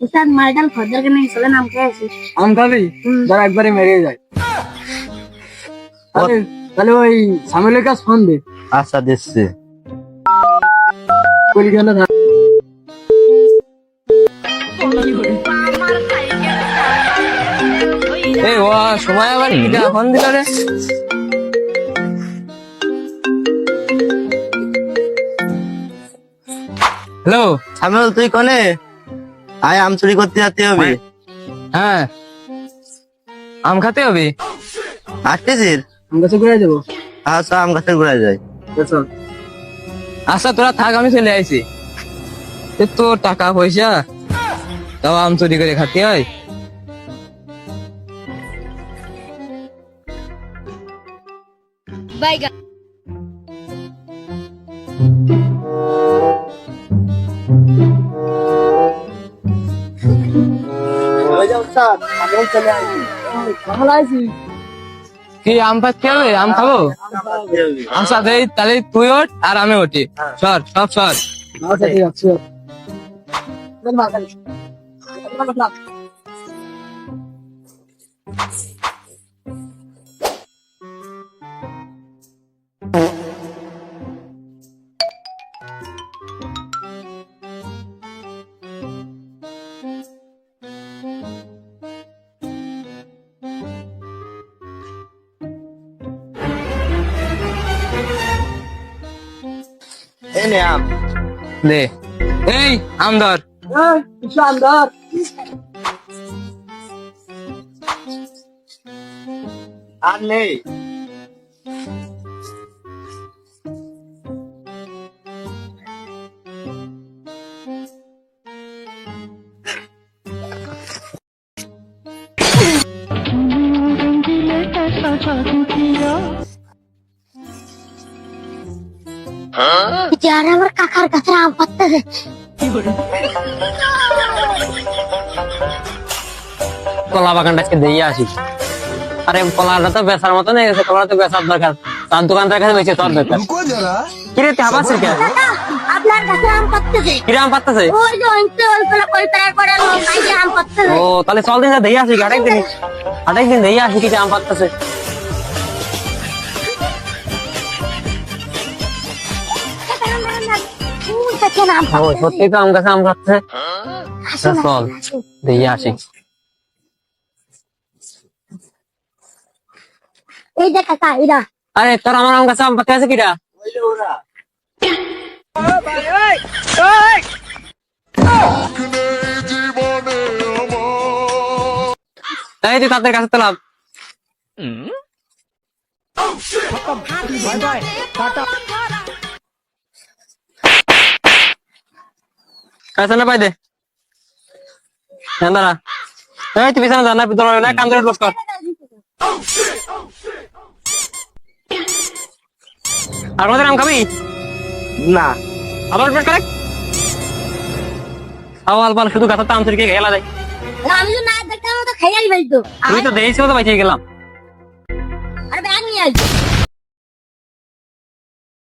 উস্তাদ মালটাল খদ্দের কে নিয়ে চলে নাম খেয়ে আসি। আম খাবি ধর একবারে মেরে যায়। তাহলে তাহলে ওই সামিলের কাছে ফোন দে। আচ্ছা দিচ্ছি। কলিখানে থাক। এই ও সময় আবার কিটা ফোন দিল রে। হ্যালো সামিউল তুই কোনে? আয় আম চুরি করতে যেতে হবে। হ্যাঁ আম খেতে হবে। আসতেছিস? আম গাছে ঘুরে যাবো। আচ্ছা আম গাছের গোড়ায় যাই। চল। আচ্ছা তোরা থাক আমি চলে আইছি। তোর টাকা পয়সা তাও আম চুরি করে খাতে হয়। বাইগা ওই যে উস্তাদ আমি চলে আসি। ভালো আছি। কি আম পাচ্ছে হবে? আম খাবো? আচ্ছা তাহলে তুই ওঠ আর আমি ওঠি। সর সব সর। আচ্ছা ঠিক আছে। এই নে আম। দে এই আম ধর। শানদার। আর নেই। যারা আমার কাকার কাছে আম পাচ্ছে কলা বাগানটা আজকে দিয়ে আসি। আরে কলাটা তো বেচার মতো নেই গেছে, কলা তো বেচার দরকার। তার দোকানটার কাছে বেঁচে তোর দরকার। কিরে তুই হাবাসিস কেন? আপনার কাছে আম পাচ্ছে কিরে আম পাত্তাছে? ওই যে অঞ্চল কলকাতার করে বাইরে আম পাচ্ছে ও তাহলে চল দিন দিয়ে আসি। আরেকদিন দিয়ে আসি কি আম পাত্তাছে। ও সত্যি তো আম গাছে আম খাচ্ছে। চল দিয়ে আসি। এই যে কাকা এরা আরে তোর আমার আম গাছে আম পাত্তে আছে কিরা? এই তুই তাদের কাছে তোলাম। না পাই দে দাঁড়া। এই তুই পিছনে জানা কাম ধরে বস কর। আর আমাদের আম খাবি না আবার পেট করে আওয়াল পাল শুধু গাছটা আম চুরি খেলা যায়। আমি তো না দেখতাম তো খাইয়াই ফেলতো তুই তো দেখিস তো বাইচে গেলাম। আর ব্যাগ নিয়ে আসবো।